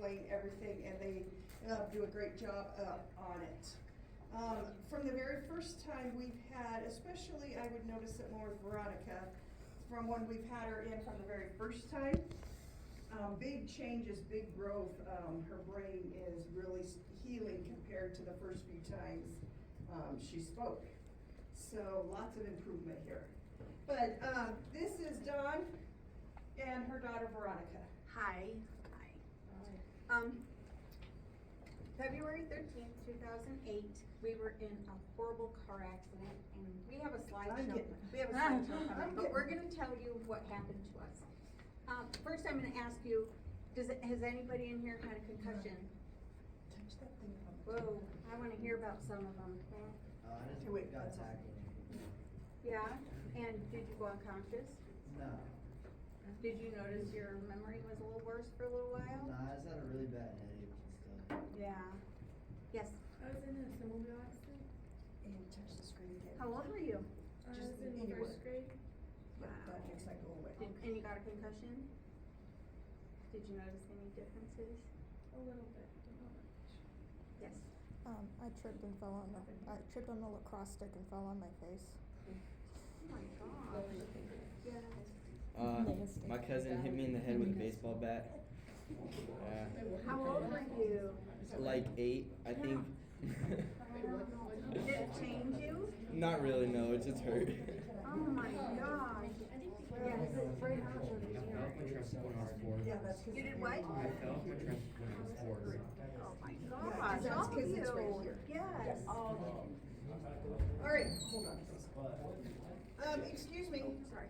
explain everything, and they do a great job on it. From the very first time we've had, especially I would notice it more with Veronica, from when we've had her in from the very first time, big changes, big growth. Her brain is really healing compared to the first few times she spoke. So lots of improvement here. But this is Dawn and her daughter Veronica. Hi. February 13th, 2008, we were in a horrible car accident, and we have a slideshow. But we're gonna tell you what happened to us. First I'm gonna ask you, has anybody in here had a concussion? Touch that thing. Whoa, I wanna hear about some of them. I just Wait, got that's tackled. Yeah, and did you go unconscious? No. Did you notice your memory was a little worse for a little while? No, I just had a really bad headache and stuff. Yeah. Yes. I was in a snowmobile accident. And touch the screen again. How old were you? I Just was in anywhere. first grade. But that makes that go away. And you got a concussion? Did you notice any differences? A little bit, but not much. Yes. I tripped on the lacrosse stick and fell on my face. Oh my gosh. Yes. My cousin hit me in the head with a baseball bat. How old were you? Like 8, I think. Did it change you? Not really, no, it just hurt. Oh my gosh. Yes. Yeah, that's 'cause You did of what? your- fell off my trampoline when I was 4. Oh my Yeah, gosh. that's All of 'cause it's right you. here. Yes. All right, hold on. Excuse me. Sorry.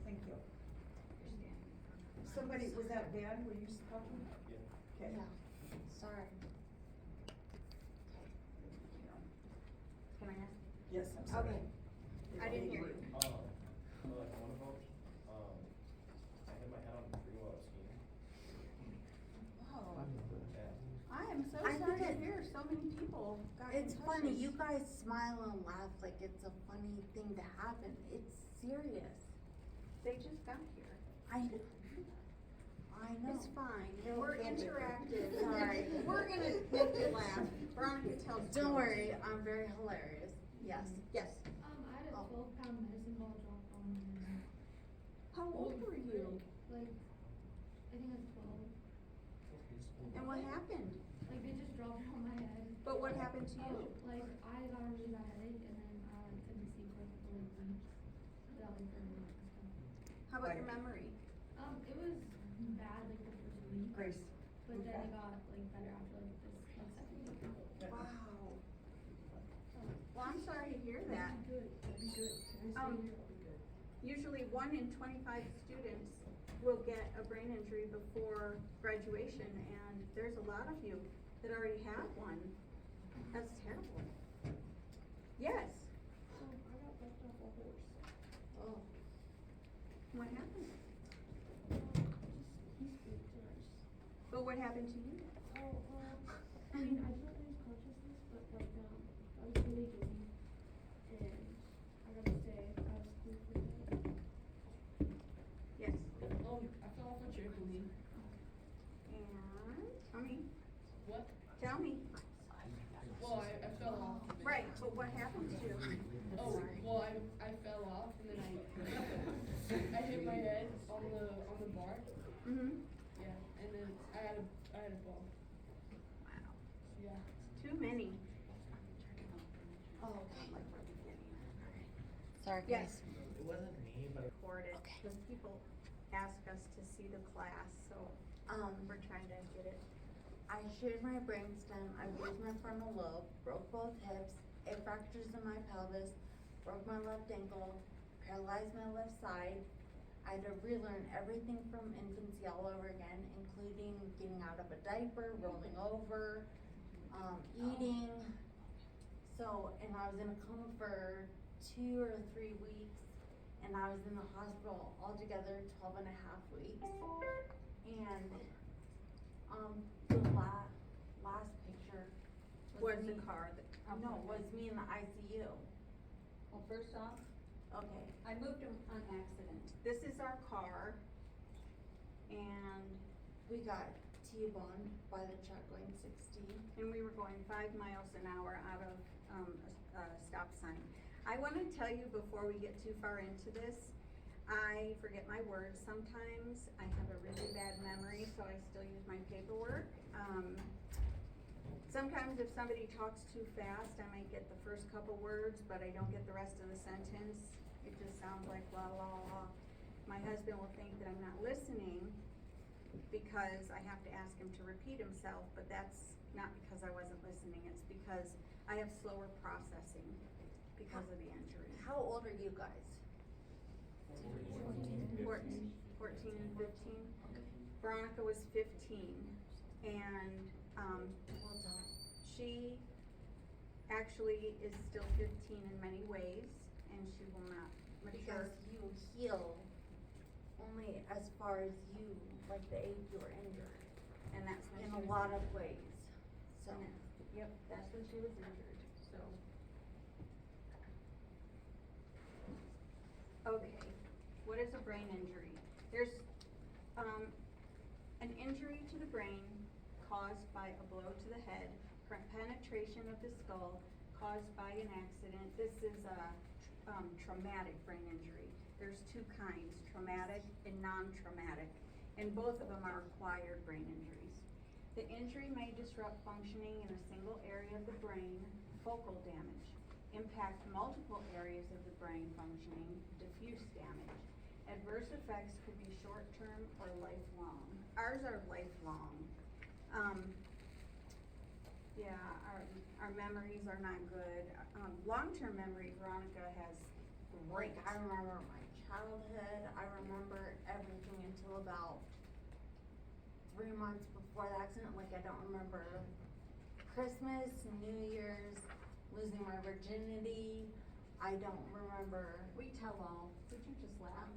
Thank you. Somebody, was that Dan, were you talking? Okay. Sorry. Can I ask? Yes, I'm sorry. Okay. I didn't hear you. Like one of them, I hit my head on the tree while I was skiing. Whoa. Yeah. I am so I sorry think to hear so many people got It's funny, concussions. you guys smile and laugh like it's a funny thing to happen. It's serious. They just got here. I know. It's fine. We're interactive. Sorry. We're gonna make you laugh. Veronica tells Don't jokes. worry, I'm very hilarious. Yes. Yes. I had a Oh. 12-pound medicine ball drop on me. How old were you? Like, I think I was 12. And what happened? Like, they just dropped it on my head. But what happened to you? Like, I got a really bad headache, and then I couldn't sleep for like a whole week. That was for me. How about your memory? It was bad like the first week, Grace. but then Okay. it got like better after like this like second week. Wow. Well, I'm sorry to hear that. Good. That'd be good. Usually 1 in 25 students will get a brain injury before graduation, and there's a lot of you that already have one. That's terrible. Yes. So I got left off a horse. Oh. What happened? He spooked and I just. But what happened to you? Oh, I mean, I didn't lose consciousness, but like, I was really dizzy, and I gotta say, I was school for the day. Yes. I fell off a trampoline. And tell me. What? Tell me. Well, I fell off. Right, but what happened to you? Oh, well, I fell off and then I hit my head on the bar. Mm-hmm. Yeah, and then I had a ball. Wow. Yeah. Too many. Oh, Sorry, Yes. It wasn't me, but Recorded, because people ask us to see the class, so we're trying to get it. I shattered my brainstem, I bruised my frontal lobe, broke both hips, 8 fractures in my pelvis, broke my left ankle, paralyzed my left side. I had to relearn everything from infancy all over again, including getting out of a diaper, rolling over, eating. So, and I was in a coma for 2 or 3 weeks, and I was in the hospital altogether 12 and a half weeks. And the last picture Was me. the car that? No, was me in the ICU. Well, first off, Okay. I moved him on accident. This is our car. and we got T-boned by the truck going 60. And we were going 5 miles an hour out of, a stop sign. I wanna tell you before we get too far into this, I forget my words sometimes. I have a really bad memory, so I still use my paperwork. Sometimes if somebody talks too fast, I might get the first couple words, but I don't get the rest of the sentence. It just sounds like la la la. My husband will think that I'm not listening because I have to ask him to repeat himself, but that's not because I wasn't listening. It's because I have slower processing because of the injury. How old are you guys? 14 and 15. Veronica was 15, and, Well done. she actually is still 15 in many ways, and she will not mature. Because you heal only as far as you, like the age you were injured, And that's when in she a was lot of ways, so. Yep, that's when she was injured, so. Okay, what is a brain injury? There's, an injury to the brain caused by a blow to the head, penetration of the skull caused by an accident. This is a, traumatic brain injury. There's two kinds, traumatic and non-traumatic, and both of them are acquired brain injuries. The injury may disrupt functioning in a single area of the brain, focal damage, impact multiple areas of the brain functioning, diffuse damage. Adverse effects could be short-term or lifelong. Ours are lifelong. Yeah, our memories are not good. Long-term memory, Veronica has great. Like, I remember my childhood, I remember everything until about 3 months before the accident. Like, I don't remember Christmas, New Year's, losing my virginity. I don't remember. We tell all. Did you just laugh?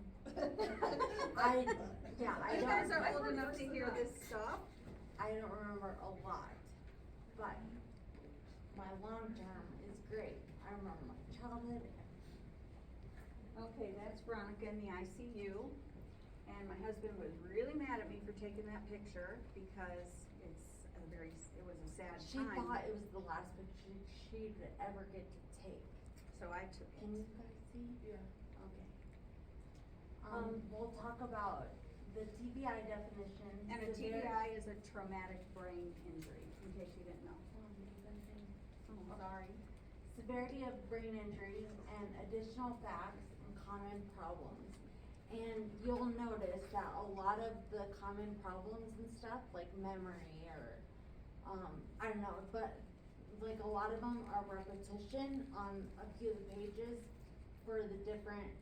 I You guys don't. are old enough to hear this stuff. I don't remember a lot, but my long term is great. I remember my childhood. Okay, that's Veronica in the ICU, and my husband was really mad at me for taking that picture because it was a sad She time. thought it was the last picture she'd ever get to take. So I took it. Can you guys see? Yeah. Okay. We'll talk about the TBI definition. And a TBI is a traumatic brain injury, in case you didn't know. Oh, sorry. Severity of brain injuries and additional facts and common problems. And you'll notice that a lot of the common problems and stuff, like memory or, I don't know, but like a lot of them are repetition on a few of the pages for the different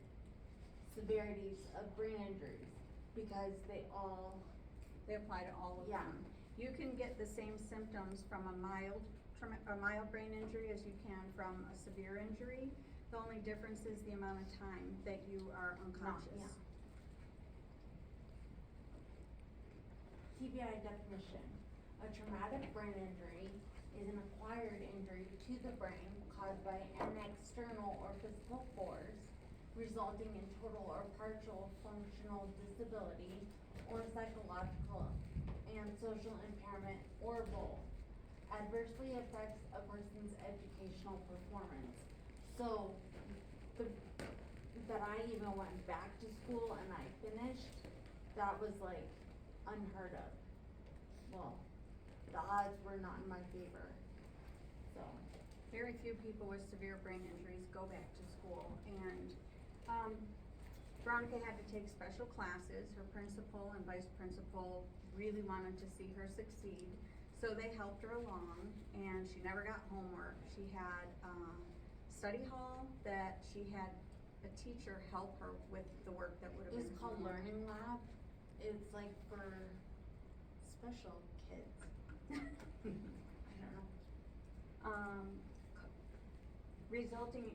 severities of brain injuries, because they apply to all of Yeah. them. You can get the same symptoms from a mild brain injury as you can from a severe injury. The only difference is the amount of time that you are unconscious. TBI definition. A traumatic brain injury is an acquired injury to the brain caused by an external or physical force, resulting in total or partial functional disability or psychological and social impairment, or both. Adversely affects a person's educational performance. So, that I even went back to school and I finished, that was like unheard of. Well, the odds were not in my favor, so. Very few people with severe brain injuries go back to school, and, Veronica had to take special classes. Her principal and vice principal really wanted to see her succeed, so they helped her along, and she never got homework. She had, study hall that she had a teacher help her with the work that would have been. It's called homework. Learning Lab. It's like for special kids. I don't know. Resulting,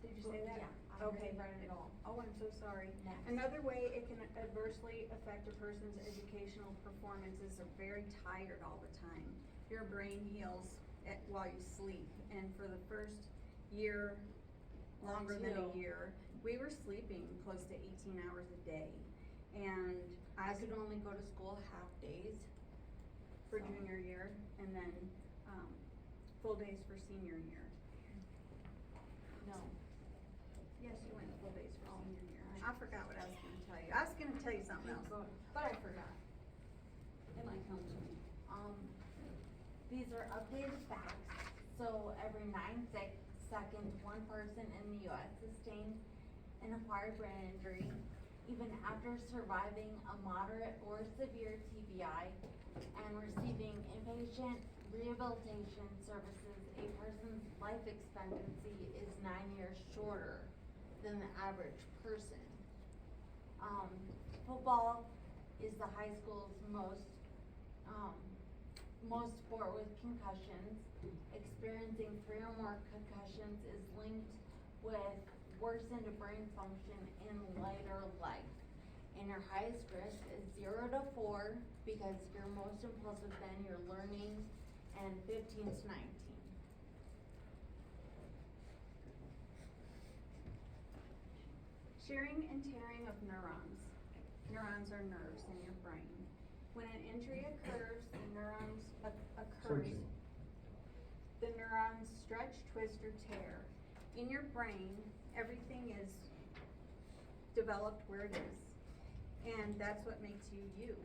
did you say that? Yeah, I Okay. didn't write it all. Oh, I'm so sorry. Next. Another way it can adversely affect a person's educational performance is they're very tired all the time. Your brain heals while you sleep, and for the first year, longer than a Until- year, we were sleeping close to 18 hours a day. And I could only go to school half days. for junior year, and then, full days for senior year. No. Yes, you went full days for senior year. I forgot what I was gonna tell you. I was gonna tell you something else, but I forgot. It might come to me. These are updated facts, so every 9 seconds, one person in the US sustained an acquired brain injury, even after surviving a moderate or severe TBI and receiving inpatient rehabilitation services. A person's life expectancy is 9 years shorter than the average person. Football is the high school's most sport with concussions. Experiencing 3 or more concussions is linked with worsened brain function in later life. And your highest risk is 0 to 4 because you're most impulsive then, you're learning, and 15 to 19. Shearing and tearing of neurons. Neurons are nerves in your brain. When an injury occurs, the neurons the neurons stretch, twist, or tear. In your brain, everything is developed where it is, and that's what makes you you.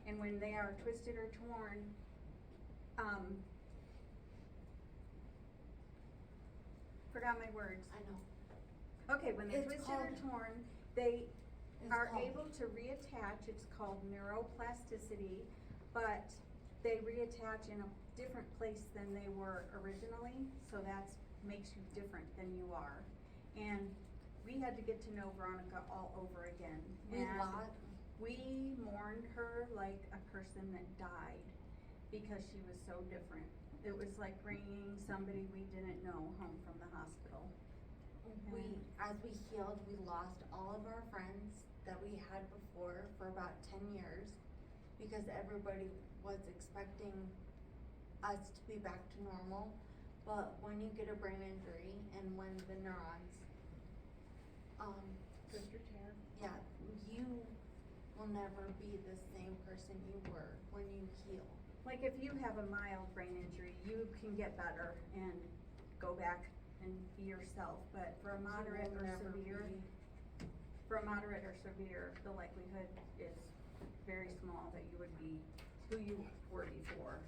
And when they are twisted or torn, forgot my words. I know. Okay, when they're It's twisted or called- torn, they It's are called- able to reattach. It's called neuroplasticity, but they reattach in a different place than they were originally, so that's makes you different than you are. And we had to get to know Veronica all over again. And we mourned her like a person that died because she was so different. It was like bringing somebody we didn't know home from the hospital. As we healed, we lost all of our friends that we had before for about 10 years because everybody was expecting us to be back to normal. But when you get a brain injury and when the neurons, yeah, you will never be the same person you were when you heal. Like if you have a mild brain injury, you can get better and go back and be yourself, but for a moderate You will or never severe, the likelihood is very small that you would be who you were before.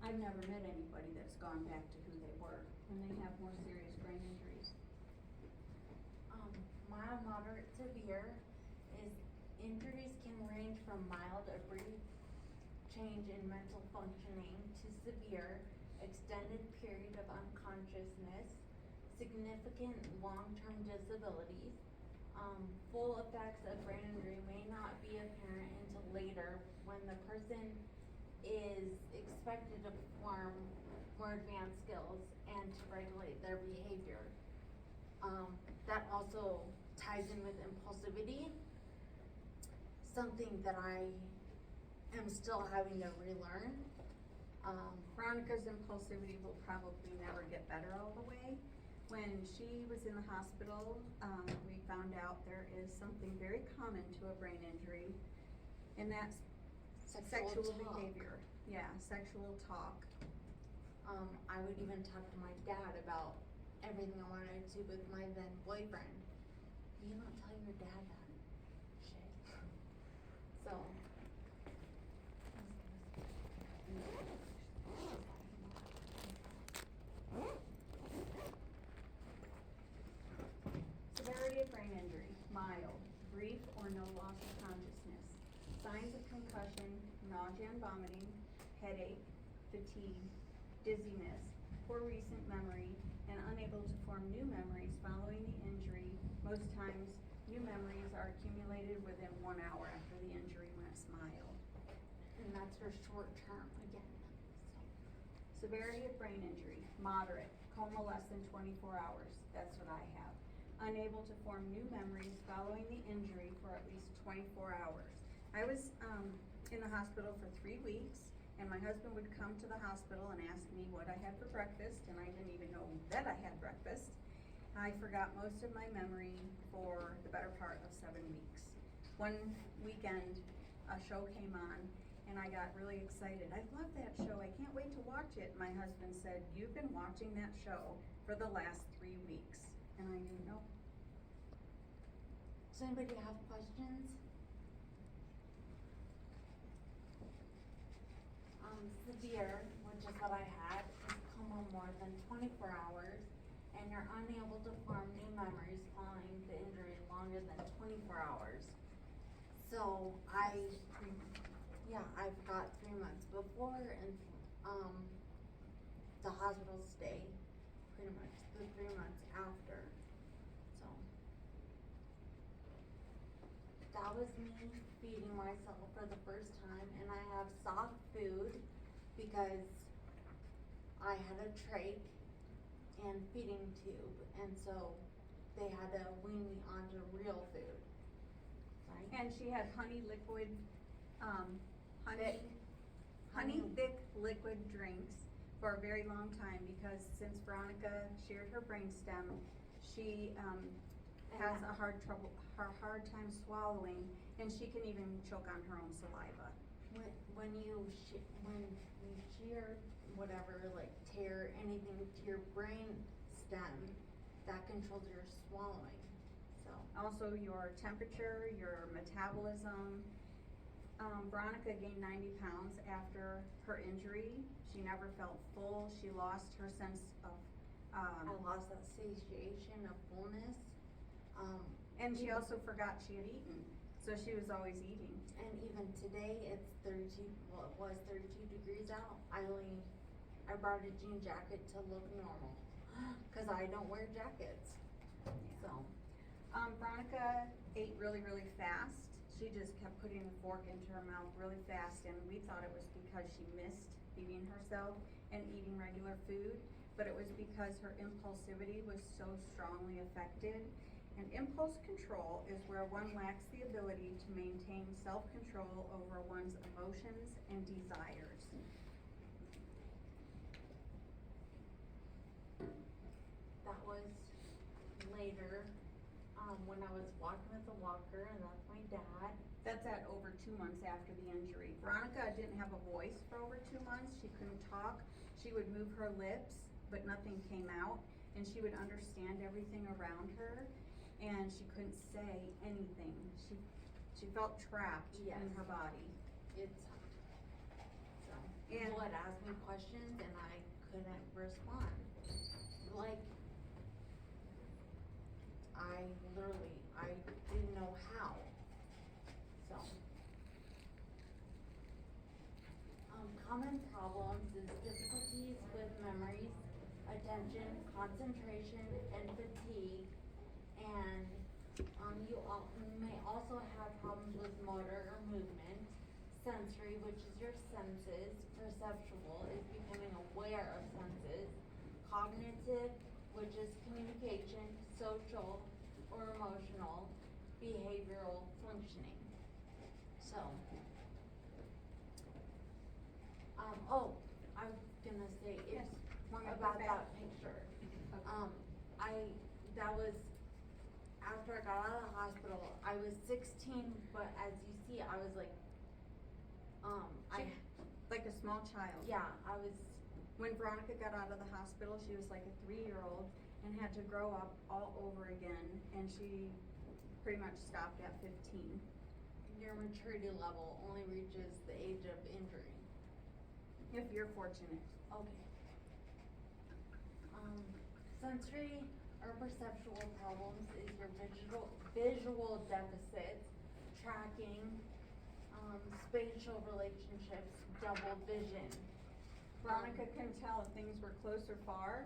I've never met anybody that's gone back to who they were when they have more serious brain injuries. Mild, moderate, severe is injuries can range from mild, a brief change in mental functioning, to severe, extended period of unconsciousness, significant long-term disabilities. Full effects of brain injury may not be apparent until later when the person is expected to perform more advanced skills and to regulate their behavior. That also ties in with impulsivity, something that I am still having to relearn. Veronica's impulsivity will probably never get better all the way. When she was in the hospital, we found out there is something very common to a brain injury, and that's sexual talk. behavior. Yeah, sexual talk. I would even talk to my dad about everything I wanted to with my then boyfriend. You don't tell your dad that shit. So. Severity of brain injury, mild, brief or no loss of consciousness. Signs of concussion, nausea and vomiting, headache, fatigue, dizziness, poor recent memory, and unable to form new memories following the injury. Most times, new memories are accumulated within 1 hour after the injury when it's mild. And that's for short term again. Severity of brain injury, moderate, coma less than 24 hours, that's what I have. Unable to form new memories following the injury for at least 24 hours. I was in the hospital for 3 weeks, and my husband would come to the hospital and ask me what I had for breakfast, and I didn't even know that I had breakfast. I forgot most of my memory for the better part of 7 weeks. one weekend, a show came on, and I got really excited. I love that show, I can't wait to watch it. My husband said, "You've been watching that show for the last 3 weeks." And I didn't know. Does anybody have questions? Severe, which is what I had, is coma more than 24 hours, and you're unable to form new memories following the injury longer than 24 hours. So I've got 3 months before and, the hospital stay, pretty much the 3 months after, so. That was me feeding myself for the first time, and I have soft food because I had a trach and feeding tube, and so they had to wean me onto real food. Right? And she had honey liquid, Thick. honey thick liquid drinks for a very long time, because since Veronica shared her brainstem, she, has a hard time swallowing, and she can even choke on her own saliva. When you shear whatever, like tear anything to your brain stem, that controls your swallowing, so. Also your temperature, your metabolism. Veronica gained 90 pounds after her injury. She never felt full. She lost her sense of, I lost that satiation of fullness, and she also forgot she had eaten, so she was always eating. and even today, it's 32, well, it was 32 degrees out. I brought a jean jacket to look normal, cause I don't wear jackets, so. Veronica ate really, really fast. She just kept putting the fork into her mouth really fast, and we thought it was because she missed feeding herself and eating regular food, but it was because her impulsivity was so strongly affected. And impulse control is where one lacks the ability to maintain self-control over one's emotions and desires. That was later, when I was walking with a walker, and that's my dad. That's at over 2 months after the injury. Veronica didn't have a voice for over 2 months. She couldn't talk. She would move her lips, but nothing came out, and she would understand everything around her, and she couldn't say anything. She felt trapped in Yes. her body. It's, so, And- people would ask me questions and I couldn't respond. Like, I didn't know how, so. Common problems is difficulties with memories, attention, concentration, and fatigue. And, you may also have problems with motor or movement. Sensory, which is your senses. Perceptual is becoming aware of senses. Cognitive, which is communication. Social or emotional. Behavioral functioning. So, I was gonna say, Yes. Want me to about put back? that picture. Okay. That was, after I got out of the hospital, I was 16, but as you see, I was like, Like a small child. yeah, I was, When Veronica got out of the hospital, she was like a 3-year-old and had to grow up all over again, and she pretty much stopped at 15. your maturity level only reaches the age of injury. If you're fortunate. Okay. Sensory or perceptual problems is your visual deficits, tracking, spatial relationships, double vision. Veronica couldn't tell if things were close or far,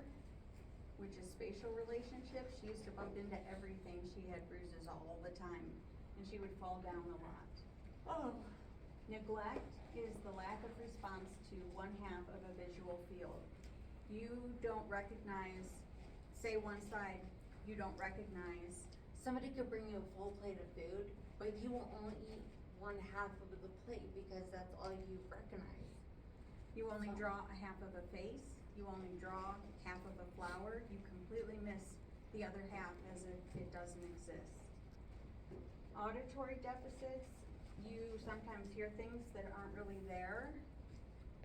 which is spatial relationships. She used to bump into everything. She had bruises all the time, and she would fall down a lot. Neglect is the lack of response to one half of a visual field. You don't recognize, say one side, you don't recognize. Somebody could bring you a full plate of food, but you will only eat one half of the plate because that's all you recognize. You only draw a half of a face, you only draw half of a flower, you completely miss the other half as if it doesn't exist. Auditory deficits, you sometimes hear things that aren't really there.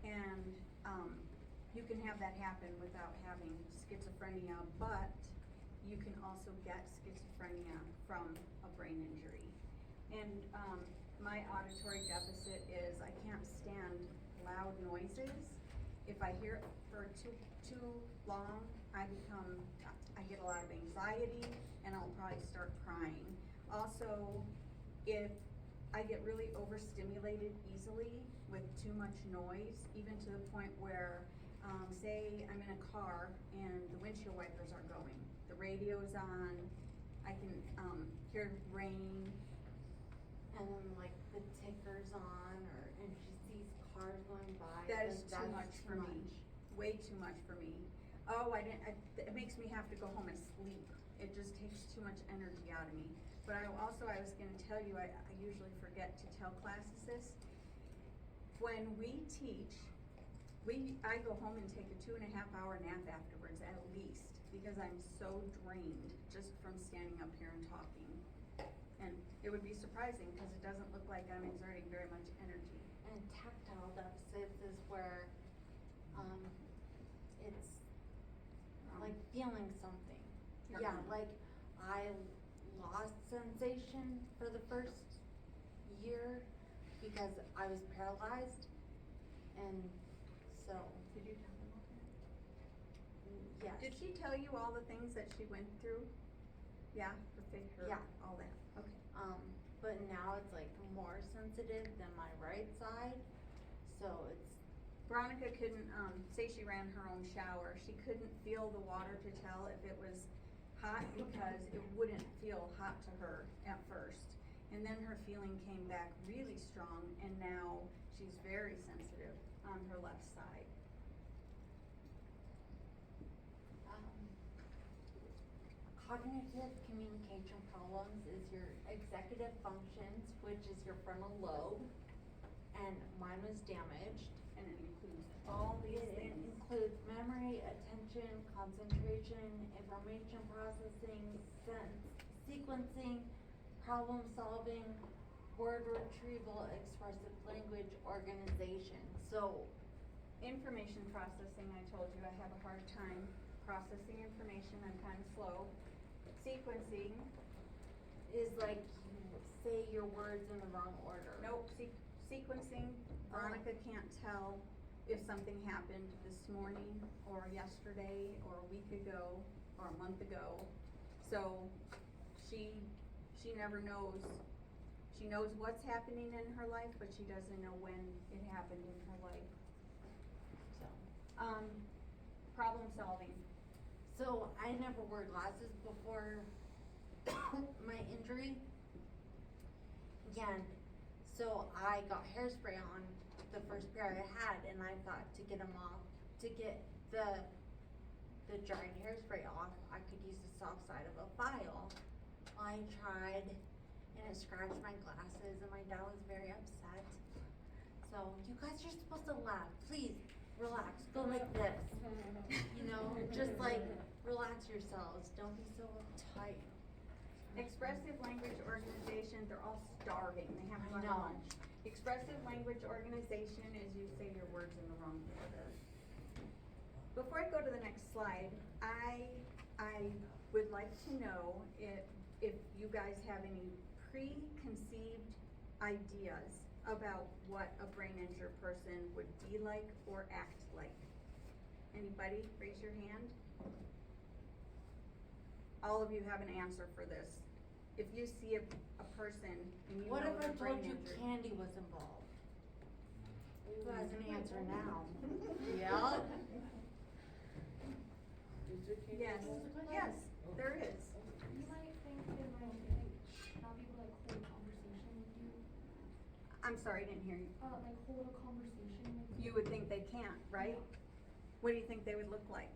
And, you can have that happen without having schizophrenia, but you can also get schizophrenia from a brain injury. And, my auditory deficit is I can't stand loud noises. If I hear it for too long, I get a lot of anxiety and I'll probably start crying. Also, if I get really overstimulated easily with too much noise, even to the point where, say I'm in a car and the windshield wipers are going, the radio's on, I can, hear rain. And then like the ticker's on, and she sees cars going by. That then is too that's much for me, way too much for me. Oh, it makes me have to go home and sleep. It just takes too much energy out of me. But I was gonna tell you, I usually forget to tell classes this. When we teach, I go home and take a 2.5-hour nap afterwards at least, because I'm so drained just from standing up here and talking. And it would be surprising, cause it doesn't look like I'm exerting very much energy. And tactile deficits is where, it's like feeling something. Yeah, like I lost sensation for the first year because I was paralyzed, and so. Did you tell them all that? Yes. Did she tell you all the things that she went through? Yeah, Yeah. all that, okay. But now it's like more sensitive than my right side, so it's. Veronica couldn't, say she ran her own shower, she couldn't feel the water to tell if it was hot because it wouldn't feel hot to her at first. And then her feeling came back really strong, and now she's very sensitive on her left side. Cognitive communication problems is your executive functions, which is your frontal lobe, and mine was damaged. And it includes all these It things. includes memory, attention, concentration, information processing, sequencing, problem solving, word retrieval, expressive language, organization. So, Information processing, I told you, I have a hard time processing information, I'm kinda slow. Sequencing, is like you say your words in the wrong order. nope, sequencing, Veronica can't tell if something happened this morning, or yesterday, or a week ago, or a month ago. So, she never knows, she knows what's happening in her life, but she doesn't know when it happened in her life. So, problem solving. So I never wore glasses before my injury. Again, so I got hairspray on the first pair I had, and I thought to get them off, to get the dried hairspray off, I could use the soft side of a file. I tried, and it scratched my glasses, and my dad was very upset. So you guys are supposed to laugh, please, relax, go like this. You know, just like relax yourselves, don't be so uptight. Expressive language organization, they're all starving, they haven't I had know. lunch. Expressive language organization is you say your words in the wrong order. Before I go to the next slide, I would like to know if you guys have any preconceived ideas about what a brain injured person would be like or act like. Anybody, raise your hand. All of you have an answer for this. If you see a person and you What know if I they're brain told you injured. candy was involved? Who has an answer now? Yeah? Yes, yes, there is. You might think they might not be able to like hold a conversation with you. I'm sorry, I didn't hear you. Like hold a conversation with you. You would think they can't, right? What do you think they would look like?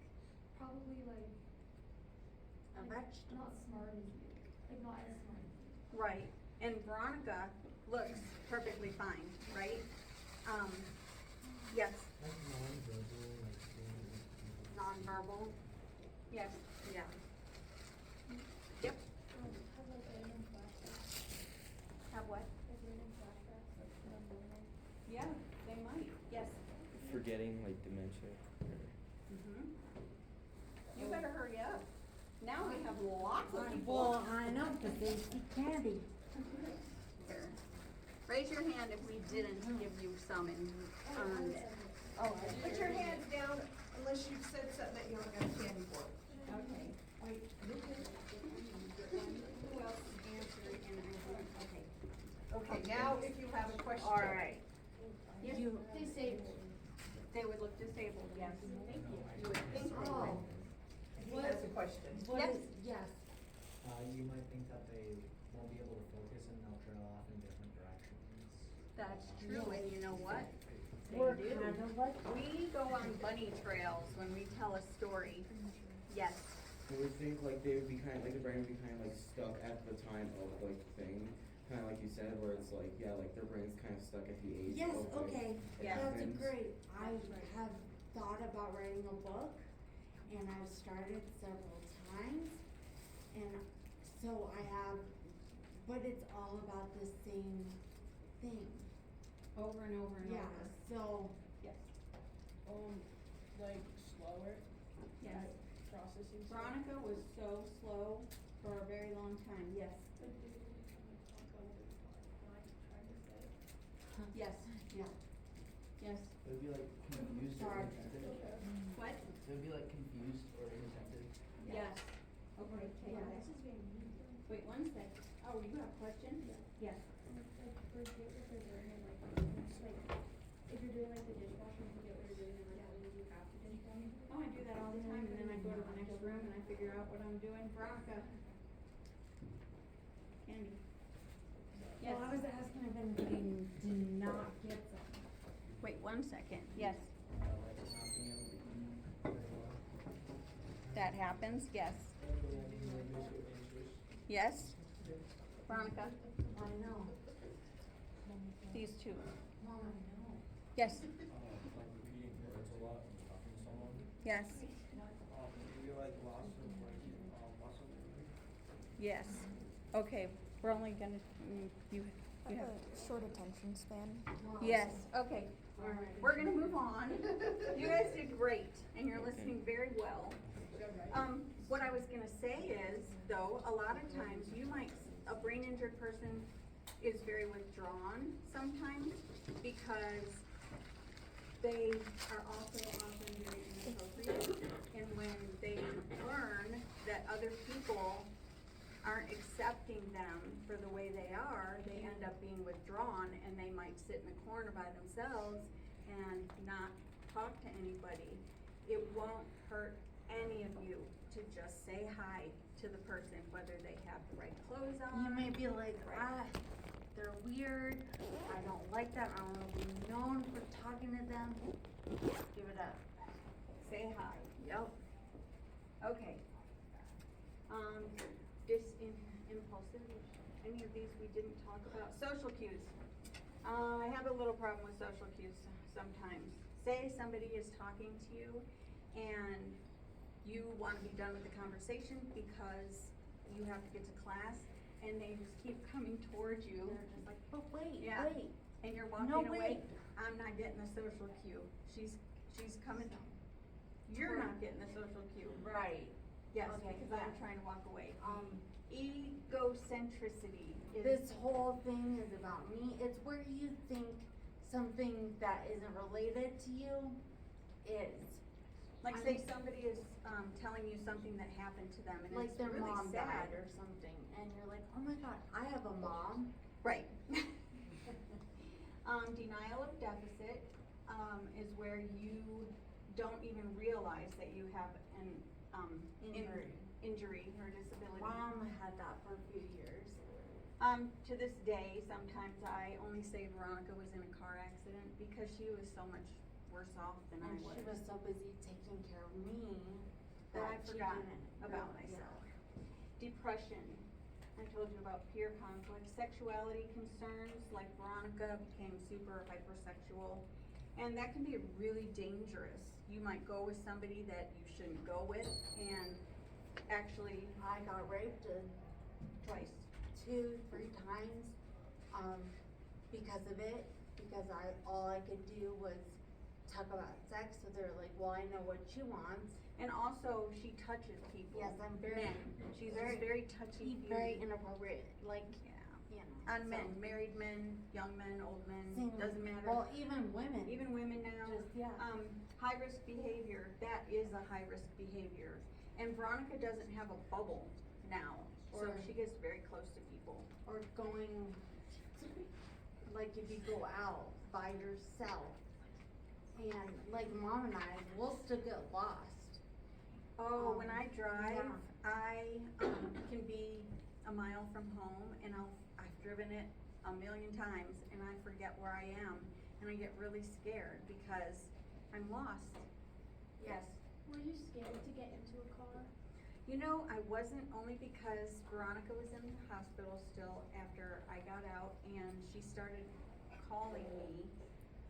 Probably like A vegetable. not smart as you. Like not as smart as you. Right, and Veronica looks perfectly fine, right? Yes, Like non-verbal, like saying like. Nonverbal? yes, Yeah. yep. Has like random flashbacks. getting like dementia. You better hurry up. Now we have lots of people. Well, I know, cause they see candy. Here. Raise your hand if we didn't give you some and earned it. Okay, put your hands down unless you've said something that you haven't got candy for. Okay. Wait, Who else answered and I didn't, okay. okay, now if you have a question. All right. Yes, You- Disabled. they would look disabled, yes. Thank you. You would think they Oh. would. He has a question. Yes. Yes. You might think that they won't be able to focus and they'll trail off in different directions. That's true, and you know what? They We're do. kind of like. We go on bunny trails when we tell a story. Yes. I would think like they would be kind of like the brain would be kind of like stuck at the time of like the thing, kind of like you said, where it's like yeah, like their brain's kind of stuck at the age. Yes, of, like, okay, Yeah. that's happens. great. I That's right. have thought about writing a book, and I've started several times, and so I have, but it's all about the same thing. Over and over and Yeah, over. so, Yes. Like slower Yes. at processing. stuff. Veronica was so slow for a very long time, yes. Yes, yeah. yes. It would be like confused or Sorry. inattentive. What? It would be like confused or inattentive. Yes. Okay, take Yeah. this. Wait one sec. Oh, you have a question? Yes. Like, forget what they're doing, and like, if you're doing like the dishwasher, forget what you're doing, and like, when you have to dishwasher. Oh, I do that all the time, and then I go to the next room and I figure out what I'm doing. Veronica. Candy. Yes. Well, I was asking if anybody did not get some. Wait one second. Yes. Like not being able to eat very well. That happens, yes. Yes? Veronica, I know. these two. Mom, I know. Yes, Like repeating words a lot and talking to someone. yes, Maybe like loss of muscle memory. yes. Okay, we're only gonna, you I have have. a short attention span. Yes, okay. We're gonna move on. You guys did great, and you're listening very well. What I was gonna say is, though, a lot of times you might, a brain injured person is very withdrawn sometimes because they are also often very inappropriate. And when they learn that other people aren't accepting them for the way they are, they end up being withdrawn and they might sit in the corner by themselves and not talk to anybody. It won't hurt any of you to just say hi to the person, whether they have the right clothes on. You may be like, they're weird, I don't like that, I don't wanna be known for talking to them. Give it up. Say hi. Yep. Okay. Impulsive, any of these we didn't talk about. Social cues. I have a little problem with social cues sometimes. Say somebody is talking to you and you wanna be done with the conversation because you have to get to class and they just keep coming towards you. They're just like, but wait, Yeah. wait. And you're walking No, away. wait. I'm not getting the social cue. She's coming. You're not getting the social cue. Right. Yes, Okay, because yeah. I'm trying to walk away. Egocentricity. Is. This whole thing is about me. It's where you think something that isn't related to you is. Like I say mean- somebody is, telling you something that happened to them and Like it's their really mom sad. died or something, and you're like, oh my god, I have a mom. Right. Denial of deficit, is where you don't even realize that you have an, injury or disability. Mom had that for a few years. To this day, sometimes I only say Veronica was in a car accident because she was so much worse off than I And was. she was so busy taking care of me That I that she forgot didn't about real- myself. Depression, I told you about peer conflict, sexuality concerns, like Veronica became super hypersexual. And that can be really dangerous. You might go with somebody that you shouldn't go with and actually I got raped twice. 2-3 times, because of it, because all I could do was talk about sex, so they're like, well, I know what she wants. And also, she touches people. Yes, I'm very, Men. She's very touchy. very inappropriate, like, Yeah. you know. On so- men, married men, young men, old men, Same- doesn't matter. Well, even women. Even women now. Just, yeah. High risk behavior, that is a high risk behavior. And Veronica doesn't have a bubble now, so Or- she gets very close to people. Or going, like if you go out by yourself, and like mom and I, we'll still get lost. Oh, when I drive, yeah. I can be a mile from home and I've driven it a million times and I forget where I am and I get really scared because I'm lost. Yes. Were you scared to get into a car? You know, I wasn't, only because Veronica was in the hospital still after I got out and she started calling me.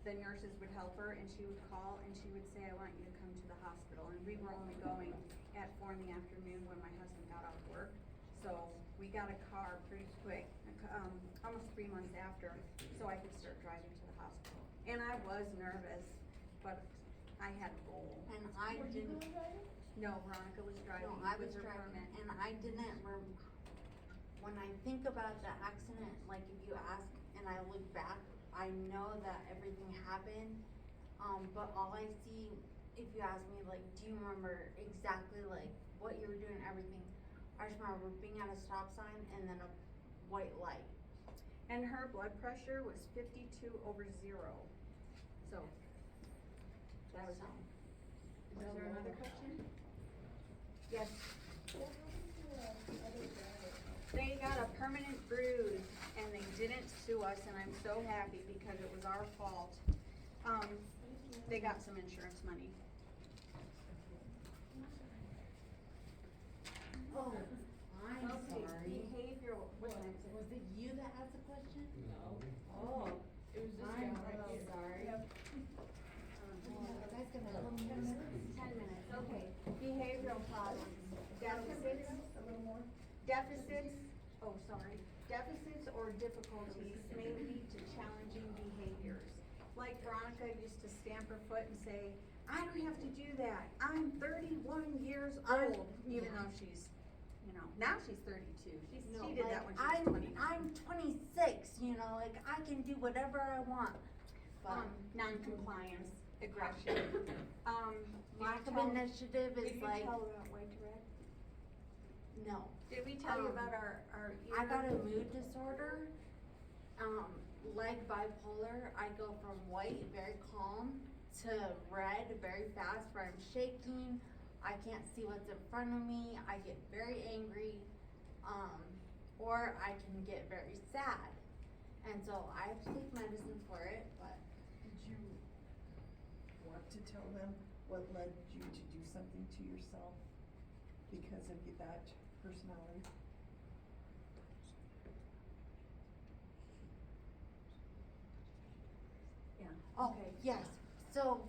The nurses would help her and she would call and she would say, I want you to come to the hospital. And we were only going at 4 p.m. when my husband got out of work. So we got a car pretty quick, almost 3 months after, so I could start driving to the hospital. And I was nervous, but I had a goal. And I Were you didn't, going driving? No, Veronica was driving no, I was with her driving, permit. and I didn't when I think about the accident, like if you ask, and I look back, I know that everything happened, but all I see, if you ask me, like, do you remember exactly like what you were doing, everything? I just remember being at a stop sign and then a white light. And her blood pressure was 52/0. So, that was all. Was there another question? Yes. What happened to the other driver? They got a permanent bruise and they didn't sue us and I'm so happy because it was our fault. They got some insurance money. Oh, I'm Okay, sorry. behavioral, what's that? Was it you that asked the question? No. Oh, It was this I'm guy right so here. sorry. Yep. That's gonna help me. 10 minutes, okay. Behavioral problems, deficits. A little more? Deficits, deficits or difficulties may lead to challenging behaviors. Like Veronica used to stamp her foot and say, I don't have to do that, I'm 31 years old, even though she's, now she's 32, No, she did that like, when she was 29. I'm 26, you know, like I can do whatever I want. But Non-compliance, aggression. lack of initiative Did is you like, tell about White Red? no. Did we tell you Um, about our I got a mood disorder, like bipolar. I go from white, very calm, to red, very fast, where I'm shaking. I can't see what's in front of me. I get very angry, or I can get very sad. And so I have to take medicine for it, but Did you want to tell them what led you to do something to yourself because of that personality? Yeah. oh, Okay. yes. So,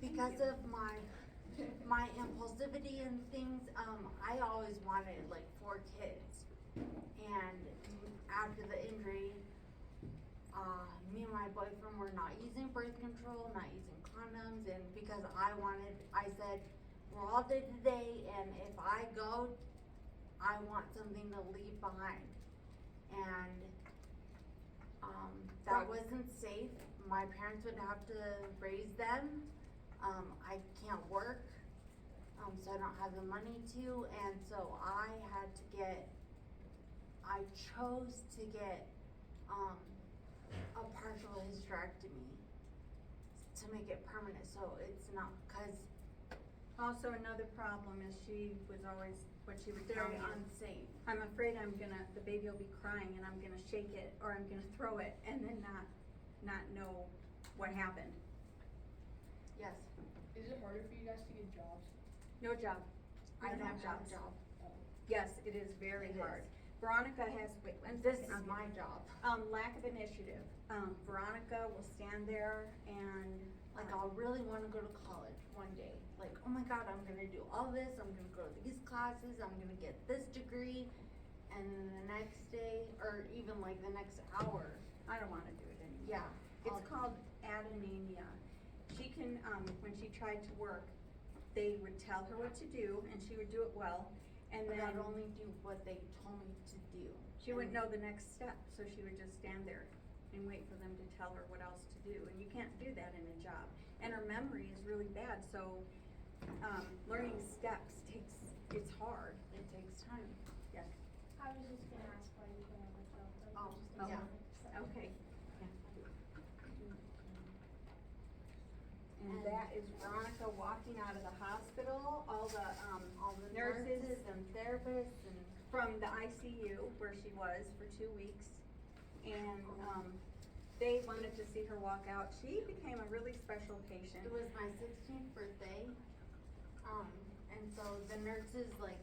because of my impulsivity and things, I always wanted like 4 kids. And after the injury, me and my boyfriend were not using birth control, not using condoms, and because I said, we're all day to day, and if I go, I want something to leave behind. And, that Right. wasn't safe. My parents would have to raise them. I can't work, so I don't have the money to, and so I chose to get, a partial hysterectomy to make it permanent, so it's not, cause Also, another problem is she was always, what she would tell very me, unsafe. I'm afraid the baby will be crying and I'm gonna shake it, or I'm gonna throw it, and then not know what happened. Yes, Is it harder for you guys to get jobs? No job. I We don't have have a jobs. job. Yes, it is very It hard. is. Veronica has, wait, one And this second, is I'll my get- job. Lack of initiative. Veronica will stand there and. Like, I'll really wanna go to college one day. Like, oh my God, I'm gonna do all this, I'm gonna go to these classes, I'm gonna get this degree. And then the next day, or even like the next hour, I don't wanna do it anymore. yeah. It's called adenemia. she can, when she tried to work, they would tell her what to do and she would do it well, and But then I'd only do what they told me to do. she wouldn't know the next step, so she would just stand there and wait for them to tell her what else to do, and you can't do that in a job. And her memory is really bad, so, learning steps it's hard. It takes time. Yes. I was just gonna ask why you put on the job, but Oh, just oh, yeah. Okay. And that is Veronica walking out of the hospital, all the nurses and therapists and. from the ICU where she was for 2 weeks. And, they wanted to see her walk out. She became a really special patient. It was my 16th birthday, and so the nurses, like,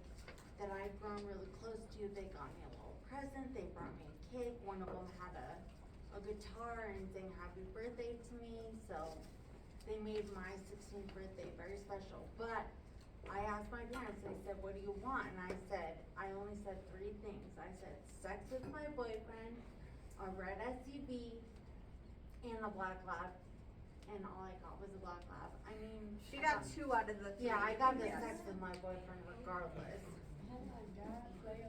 that I've grown really close to, they got me a little present, they brought me a cake, one of them had a guitar and sang happy birthday to me, so they made my 16th birthday very special. But I asked my parents, they said, what do you want? And I only said 3 things. I said, sex with my boyfriend, a red SUV, and a black lab, and all I got was a black lab. I mean. She got 2 out of the 3. Yeah, I got the Yes. sex with my boyfriend regardless. Oh my god, playa.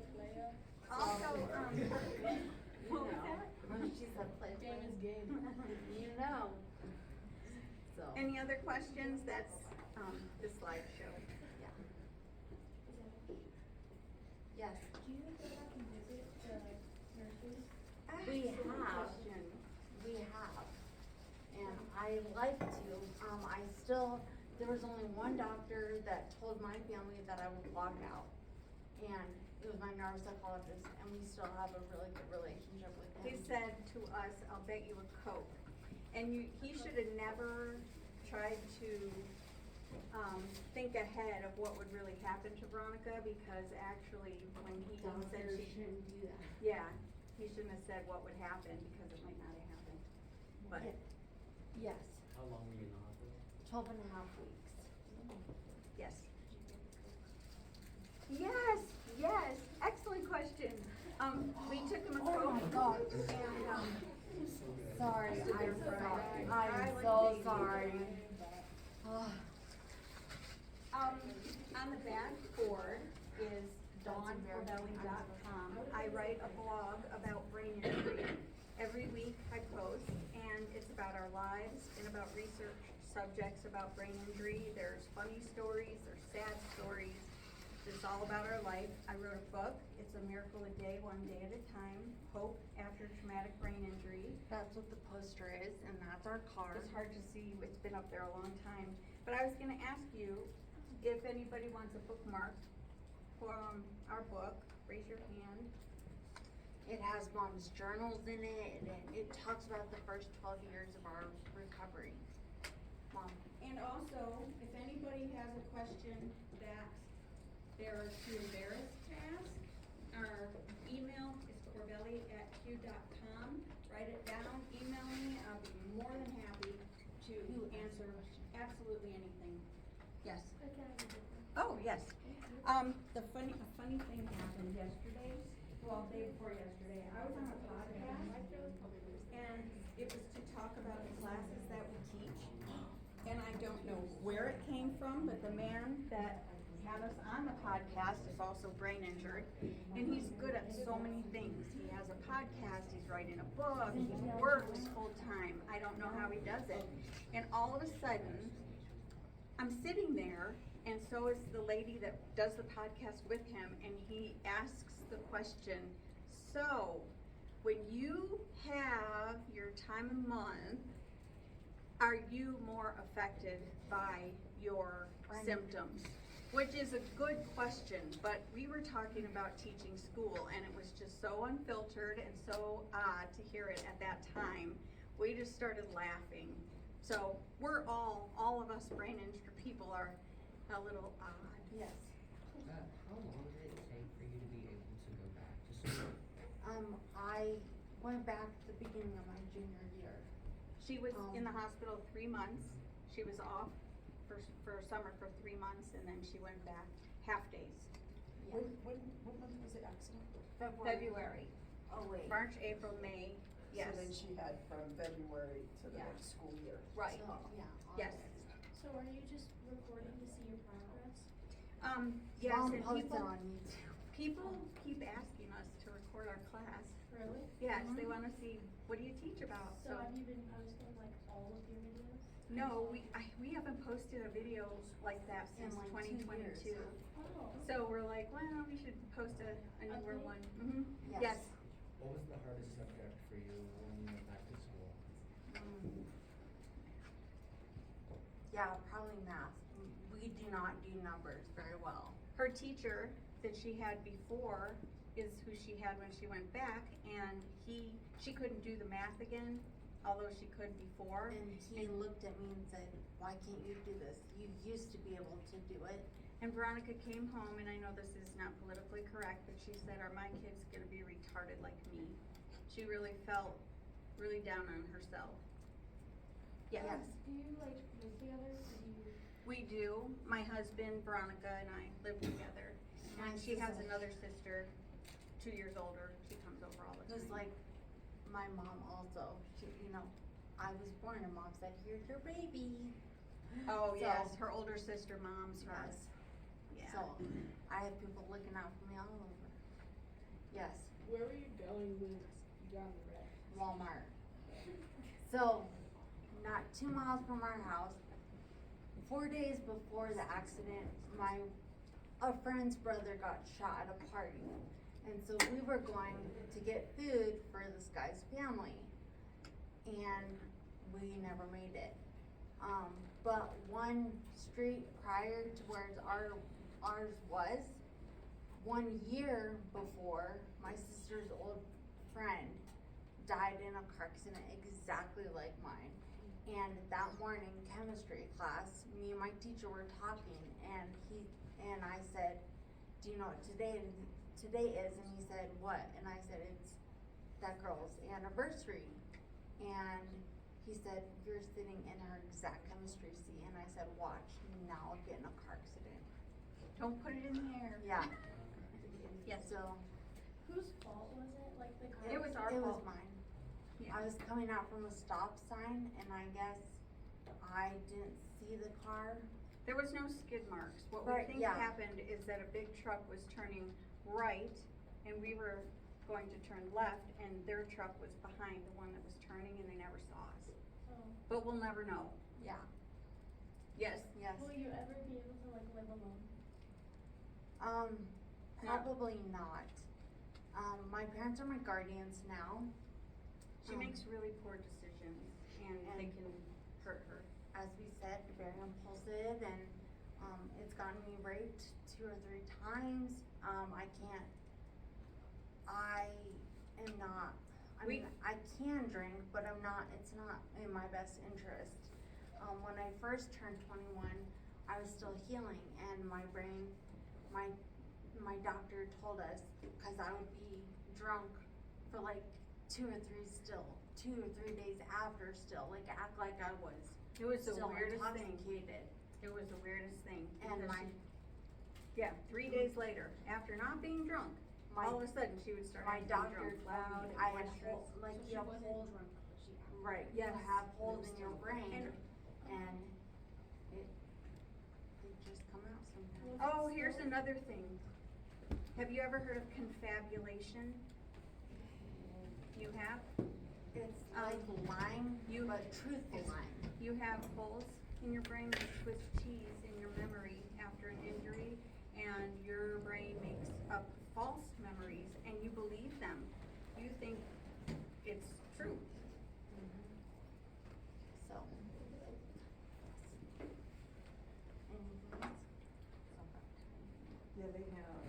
Also, what was know. that? When she said play. Game is game. You know. So. Any other questions? That's, the slideshow. Yeah. Is that Yes. do you go back and visit the nurses? We Excellent have. question. We have. And I like to, there was only one doctor that told my family that I would walk out. And it was my neuropsychologist, and we still have a really good relationship with him. He said to us, I'll bet you a Coke. And he should have never tried to, think ahead of what would really happen to Veronica, because actually, when he said Doctors she, shouldn't do that. yeah, he shouldn't have said what would happen, because it might not have happened. But, Yes, How long were you in the hospital? 12 and a half weeks. yes. Yes, excellent question. We took him a Coke. Oh my God. And, Sorry, I'm sorry. I I'm like so baby. sorry. Ah. on the backboard is dawncorbelli.com. I write a blog about brain injury. Every week I post, and it's about our lives and about research subjects about brain injury. There's funny stories, there's sad stories. It's all about our life. I wrote a book. It's a miracle a day, one day at a time. Hope after traumatic brain injury. That's what the poster is, and that's our card. It's hard to see, it's been up there a long time. But I was gonna ask you, if anybody wants a bookmark from our book, raise your hand. It has mom's journals in it, and it talks about the first 12 years of our recovery. Mom. And also, if anybody has a question that they're too embarrassed to ask, our email is corbelli@q.com. Write it down, email me, I'll be more than happy to answer absolutely anything. Yes. I can have a different. Oh, yes. A funny thing happened yesterday, well, day before yesterday. I was on a podcast, and it was to talk about the classes that we teach. And I don't know where it came from, but the man that had us on the podcast is also brain injured, and he's good at so many things. He has a podcast, he's writing a book, he works full-time. I don't know how he does it. And all of a sudden, I'm sitting there, and so is the lady that does the podcast with him, and he asks the question, so, when you have your time of month, are you more affected by your symptoms? Which is a good question, but we were talking about teaching school, and it was just so unfiltered and so odd to hear it at that time. We just started laughing. So we're all of us brain injured people are a little odd. Yes. How long did it take for you to be able to go back to school? I went back at the beginning of my junior year. She was in the hospital 3 months. She was off for summer for 3 months, and then she went back half days. Yeah. What month was it accident? February. Oh, wait. March, April, May, Yes. So then she had from February to the Yeah. next school year. Right. So, yeah. Yes. So are you just recording to see your progress? Yes, Mom and posted people, on YouTube. people keep asking us to record our class. Really? Yes, they Mhm. wanna see, what do you teach about? So have you been posting like all of your videos? No, we haven't posted a video like that In since like 2 2022. years. Oh. So we're like, well, we should post a newer Okay. one. Mm-hmm. Yes. Yes. What was the hardest subject for you when you went back to school? Yeah, probably math. We do not do numbers very well. Her teacher that she had before is who she had when she went back, and she couldn't do the math again, although she could before. And he looked at me and said, why can't you do this? You used to be able to do it. And Veronica came home, and I know this is not politically correct, but she said, are my kids gonna be retarded like me? She really felt really down on herself. Yes. Do you like live together? Do you? We do. My husband, Veronica, and I live together. And she has another sister, 2 years older. She comes over all the time. Just like my mom also, she, I was born and mom said, here's your baby. Oh, So- yes, her older sister moms her. Yes. Yeah. So I have people looking out for me all over. Yes, Where were you going when you got in the wreck? Walmart. So, not 2 miles from our house, 4 days before the accident, a friend's brother got shot at a party. And so we were going to get food for this guy's family. And we never made it. But one street prior to where ours was, 1 year before, my sister's old friend died in a car accident exactly like mine. And that morning, chemistry class, me and my teacher were talking, and I said, do you know what today is? And he said, what? And I said, it's that girl's anniversary. And he said, you're sitting in her exact chemistry seat. And I said, watch, now I'll get in a car accident. Don't put it in the air. Yeah, Yes. so Whose fault was it? Like the car? It was our it was fault. mine. Yeah. I was coming out from a stop sign, and I guess I didn't see the car. There was no skid marks. What Right, we think yeah. happened is that a big truck was turning right, and we were going to turn left, and their truck was behind the one that was turning, and they never saw us. Oh. But we'll never know. Yeah, Yes. yes. Will you ever be able to like live alone? Probably not. My parents are my guardians now. She makes really poor decisions, and they can hurt her. As we said, very impulsive, and it's gotten me raped 2 or 3 times. I am not, I can drink, but it's not in my best interest. When I first turned 21, I was still healing, and my brain, my doctor told us, cause I would be drunk for like 2 or 3 days after still, like act like I was It was the still weirdest thing. intoxicated. It was the weirdest thing. And because my, Yeah, 3 days later, after not being drunk, all of a sudden she would start my acting doctor drunk, told loud me and I had boisterous. like So you she have wasn't holes, drunk, but she acted. right, you Yes. have holes in your brain, And- and they just come out sometimes. Oh, here's another thing. Have you ever heard of confabulation? You have? It's like lying, but truthful lying. You have holes in your brain like Swiss cheese in your memory after an injury, and your brain makes up false memories, and you believe them. You think it's true. So. Anything else? Yeah, they have,